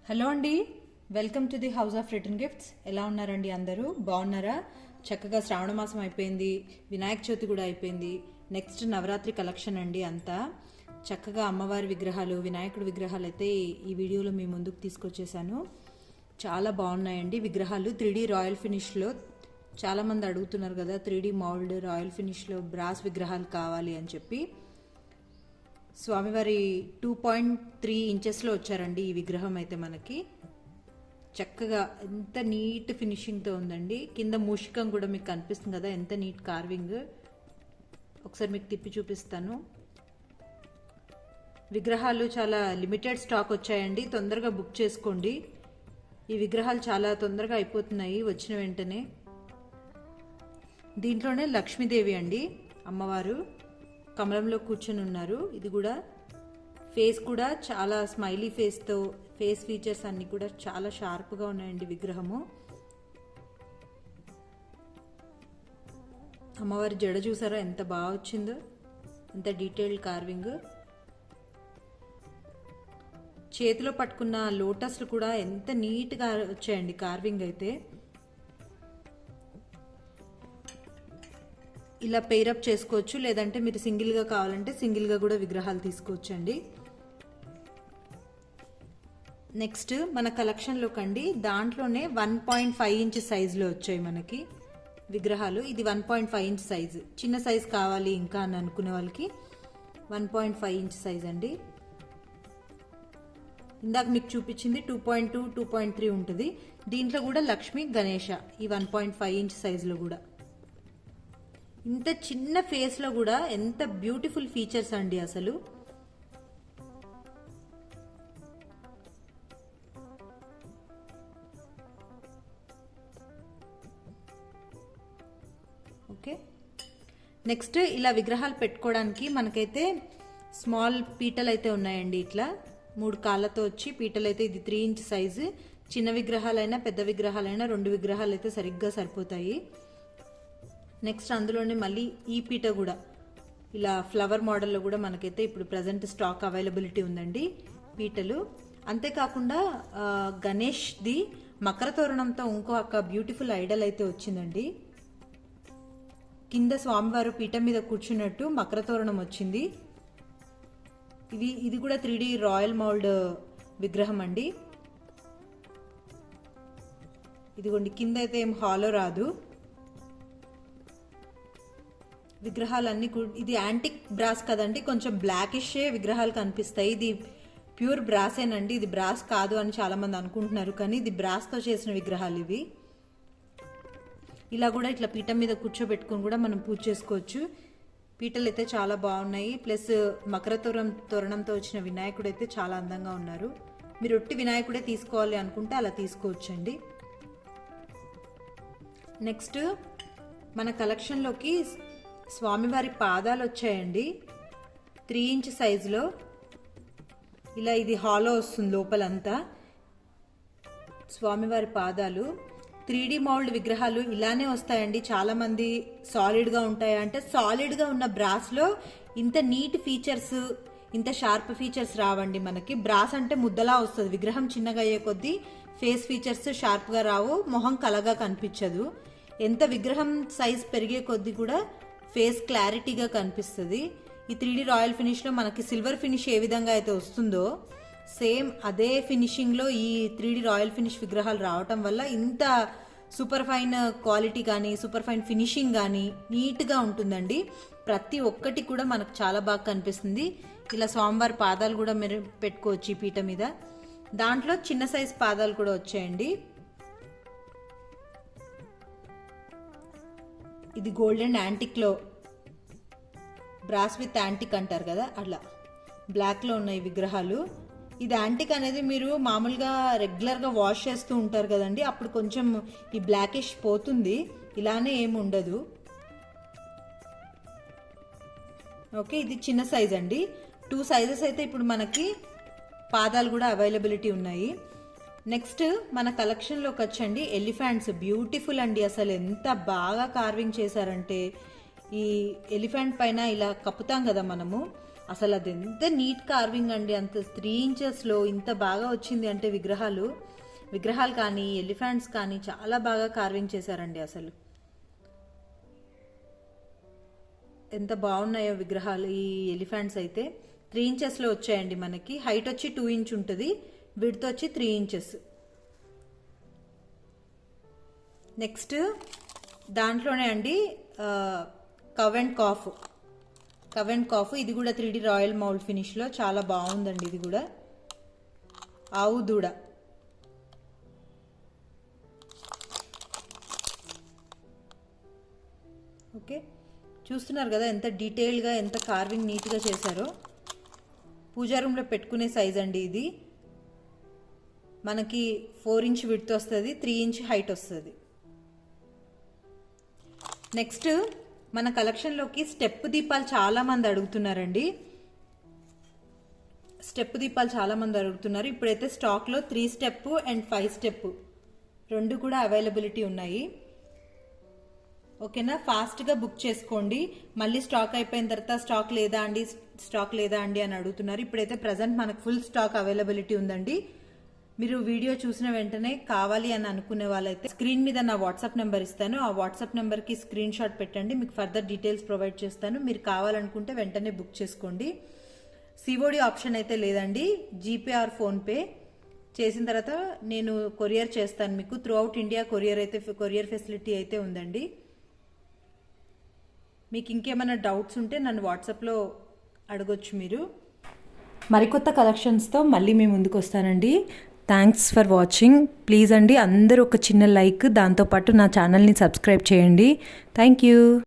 Hello అండి, welcome to the house of return gifts. ఎలా ఉన్నారండి? అందరూ బాగున్నారా? చక్కగా శ్రావణ మాసం అయిపోయింది, వినాయక చవితి కూడా అయిపోయింది. నెక్స్ట్ నవరాత్రి కలెక్షన్ అండి. అంతా చక్కగా అమ్మవారి విగ్రహాలు, వినాయకుడి విగ్రహాలు అయితే ఈ వీడియోలో మీ ముందుకు తీసుకొచ్చేసాను. చాలా బాగున్నాయండి విగ్రహాలు. 3D రాయల్ ఫినిష్లో చాలామంది అడుగుతున్నారు కదా, 3D మౌల్డ్ రాయల్ ఫినిష్లో బ్రాస్ విగ్రహాలు కావాలి అని చెప్పి. స్వామివారి 2.3 ఇంచెస్లో వచ్చారండి ఈ విగ్రహం అయితే మనకి. చక్కగా ఎంత నీట్ ఫినిషింగ్తో ఉందండి. కింద మూషికం కూడా మీకు కనిపిస్తుంది కదా, ఎంత నీట్ కార్వింగ్. ఒకసారి మీకు తిప్పి చూపిస్తాను. విగ్రహాలు చాలా లిమిటెడ్ స్టాక్ వచ్చాయండి, తొందరగా బుక్ చేసుకోండి. ఈ విగ్రహాలు చాలా తొందరగా అయిపోతున్నాయి వచ్చిన వెంటనే. దీంట్లోనే లక్ష్మీదేవి అండి, అమ్మవారు కమలంలో కూర్చొని ఉన్నారు. ఇది కూడా ఫేస్ కూడా చాలా స్మైలీ ఫేస్తో, ఫేస్ ఫీచర్స్ అన్ని కూడా చాలా షార్ప్గా ఉన్నాయండి విగ్రహము. అమ్మవారి జడ చూసారా ఎంత బాగా వచ్చిందో, ఎంత డీటెయిల్డ్ కార్వింగ్. చేతిలో పట్టుకున్న లోటస్లు కూడా ఎంత నీట్గా వచ్చాయండి కార్వింగ్ అయితే. ఇలా పెయిరప్ చేసుకోవచ్చు, లేదంటే మీరు సింగిల్గా కావాలంటే సింగిల్గా కూడా విగ్రహాలు తీసుకోవచ్చండి. నెక్స్ట్ మన కలెక్షన్లోకి అండి, దాంట్లోనే 1.5 ఇంచ్ సైజులో వచ్చాయి మనకి విగ్రహాలు. ఇది 1.5 ఇంచ్ సైజు, చిన్న సైజు కావాలి ఇంకా అని అనుకునే వాళ్ళకి 1.5 ఇంచ్ సైజ్ అండి. ఇందాక మీకు చూపించింది 2.2, 2.3 ఉంటుంది. దీంట్లో కూడా లక్ష్మి గణేష ఈ 1.5 ఇంచ్ సైజులో కూడా. ఇంత చిన్న ఫేస్లో కూడా ఎంత బ్యూటిఫుల్ ఫీచర్స్ అండి అసలు. ఓకే, నెక్స్ట్ ఇలా విగ్రహాలు పెట్టుకోవడానికి మనకైతే స్మాల్ పీటలు అయితే ఉన్నాయండి. ఇట్లా 3 కాళ్ళతో వచ్చి పీటలు అయితే, ఇది 3 ఇంచ్ సైజు. చిన్న విగ్రహాలైనా పెద్ద విగ్రహాలైనా 2 విగ్రహాలు అయితే సరిగ్గా సరిపోతాయి. నెక్స్ట్ అందులోనే మళ్ళీ ఈ పీట కూడా ఇలా ఫ్లవర్ మోడల్లో కూడా మనకైతే ఇప్పుడు ప్రజెంట్ స్టాక్ అవైలబిలిటీ ఉందండి పీటలు. అంతేకాకుండా గణేష్ది మకర తోరణంతో ఇంకొక బ్యూటిఫుల్ ఐడల్ అయితే వచ్చిందండి. కింద స్వామివారు పీఠం మీద కూర్చున్నట్టు మకర తోరణం వచ్చింది. ఇది కూడా 3D రాయల్ మౌల్డ్ విగ్రహం అండి. ఇదిగోండి, కింద అయితే ఏం హాలో రాదు. విగ్రహాలన్నీ ఇది యాంటిక్ బ్రాస్ కదండి, కొంచెం బ్లాకిష్ విగ్రహాలు కనిపిస్తాయి. ఇది ప్యూర్ బ్రాసేనండి, ఇది బ్రాస్ కాదు అని చాలా మంది అనుకుంటున్నారు, కానీ ఇది బ్రాస్తో చేసిన విగ్రహాలు ఇవి. ఇలా కూడా ఇట్లా పీఠం మీద కూర్చోబెట్టుకుని కూడా మనం పూజ చేసుకోవచ్చు. పీటలు అయితే చాలా బాగున్నాయి. ప్లస్ మకర తోరణంతో వచ్చిన వినాయకుడు అయితే చాలా అందంగా ఉన్నారు. మీరు ఒట్టి వినాయకుడే తీసుకోవాలి అనుకుంటే అలా తీసుకోవచ్చండి. నెక్స్ట్ మన కలెక్షన్లోకి స్వామివారి పాదాలు వచ్చాయండి 3 ఇంచ్ సైజులో. ఇలా ఇది హాలో వస్తుంది లోపలంతా. స్వామివారి పాదాలు 3D మౌల్డ్ విగ్రహాలు ఇలానే వస్తాయండి. చాలామంది సాలిడ్గా ఉంటాయా అంటే, సాలిడ్గా ఉన్న బ్రాస్లో ఇంత నీట్ ఫీచర్స్, ఇంత షార్ప్ ఫీచర్స్ రావండి మనకి. బ్రాస్ అంటే ముద్దలా వస్తుంది, విగ్రహం చిన్నగా అయ్యే కొద్దీ ఫేస్ ఫీచర్స్ షార్ప్గా రావు, మొహం కలగా కనిపించదు. ఎంత విగ్రహం సైజ్ పెరిగే కొద్దీ కూడా ఫేస్ క్లారిటీగా కనిపిస్తుంది. ఈ 3D రాయల్ ఫినిష్లో మనకి సిల్వర్ ఫినిష్ ఏ విధంగా అయితే వస్తుందో సేమ్ అదే ఫినిషింగ్లో ఈ 3D రాయల్ ఫినిష్ విగ్రహాలు రావటం వల్ల ఇంత సూపర్ ఫైన్ క్వాలిటీ కానీ, సూపర్ ఫైన్ ఫినిషింగ్ కానీ నీట్గా ఉంటుందండి. ప్రతి ఒక్కటి కూడా మనకు చాలా బాగా కనిపిస్తుంది. ఇలా స్వామివారి పాదాలు కూడా మీరు పెట్టుకోవచ్చు ఈ పీట మీద. దాంట్లో చిన్న సైజ్ పాదాలు కూడా వచ్చాయండి. ఇది గోల్డెన్ యాంటిక్లో, బ్రాస్ విత్ యాంటిక్ అంటారు కదా, అట్లా బ్లాక్లో ఉన్నాయి విగ్రహాలు. ఇది యాంటిక్ అనేది మీరు మామూలుగా రెగ్యులర్గా వాష్ చేస్తూ ఉంటారు కదండి, అప్పుడు కొంచెం ఈ బ్లాకిష్ పోతుంది, ఇలానే ఏమి ఉండదు. ఓకే, ఇది చిన్న సైజ్ అండి. 2 సైజెస్ అయితే ఇప్పుడు మనకి పాదాలు కూడా అవైలబిలిటీ ఉన్నాయి. నెక్స్ట్ మన కలెక్షన్లోకి వచ్చండి ఎలిఫెంట్స్. బ్యూటిఫుల్ అండి, అసలు ఎంత బాగా కార్వింగ్ చేశారంటే. ఈ ఎలిఫెంట్ పైన ఇలా కప్పుతాం కదా మనము, అసలు అది ఎంత నీట్ కార్వింగ్ అండి, అంత 3 ఇంచెస్లో ఇంత బాగా వచ్చింది అంటే విగ్రహాలు కానీ ఎలిఫెంట్స్ కానీ చాలా బాగా కార్వింగ్ చేశారండి. అసలు ఎంత బాగున్నాయో విగ్రహాలు. ఈ ఎలిఫెంట్స్ అయితే 3 ఇంచెస్లో వచ్చాయండి. మనకి హైట్ వచ్చి 2 ఇంచ్ ఉంటుంది, విడ్త్ వచ్చి 3 ఇంచెస్. నెక్స్ట్ దాంట్లోనే అండి కవ్ అండ్ కాఫ్ ఇది కూడా 3D రాయల్ మౌల్డ్ ఫినిష్లో చాలా బాగుందండి. ఇది కూడా ఆవు దూడ. ఓకే, చూస్తున్నారు కదా ఎంత డీటెయిల్గా, ఎంత కార్వింగ్ నీట్గా చేశారో. పూజా రూమ్లో పెట్టుకునే సైజ్ అండి ఇది. మనకి 4 ఇంచ్ విడ్త్ వస్తుంది, 3 ఇంచ్ హైట్ వస్తుంది. నెక్స్ట్ మన కలెక్షన్లోకి స్టెప్ దీపాలు చాలామంది అడుగుతున్నారండి. ఇప్పుడైతే స్టాక్లో 3 స్టెప్ అండ్ 5 స్టెప్ రెండు కూడా అవైలబిలిటీ ఉన్నాయి. ఓకేనా, ఫాస్ట్గా బుక్ చేసుకోండి. మళ్ళీ స్టాక్ అయిపోయిన తర్వాత స్టాక్ లేదా అండి అని అడుగుతున్నారు. ఇప్పుడైతే ప్రజెంట్ మనకు ఫుల్ స్టాక్ అవైలబిలిటీ ఉందండి. మీరు వీడియో చూసిన వెంటనే కావాలి అని అనుకునే వాళ్ళైతే స్క్రీన్ మీద నా వాట్సాప్ నెంబర్ ఇస్తాను. ఆ వాట్సాప్ నెంబర్కి స్క్రీన్ షాట్ పెట్టండి, మీకు ఫర్దర్ డీటెయిల్స్ ప్రొవైడ్ చేస్తాను. మీరు కావాలనుకుంటే వెంటనే బుక్ చేసుకోండి. సిఓడి ఆప్షన్ అయితే లేదండి, జీపే ఆర్ ఫోన్పే చేసిన తర్వాత నేను కొరియర్ చేస్తాను మీకు. Through out India courier facility అయితే ఉందండి. మీకు ఇంకేమైనా డౌట్స్ ఉంటే నన్ను వాట్సాప్లో అడగొచ్చు మీరు. మరికొత్త కలెక్షన్స్తో మళ్ళీ మేము ముందుకు వస్తానండి. Thanks for watching. ప్లీజ్ అండి అందరూ ఒక చిన్న లైక్, దాంతోపాటు నా ఛానల్ని సబ్స్క్రైబ్ చేయండి. Thank you.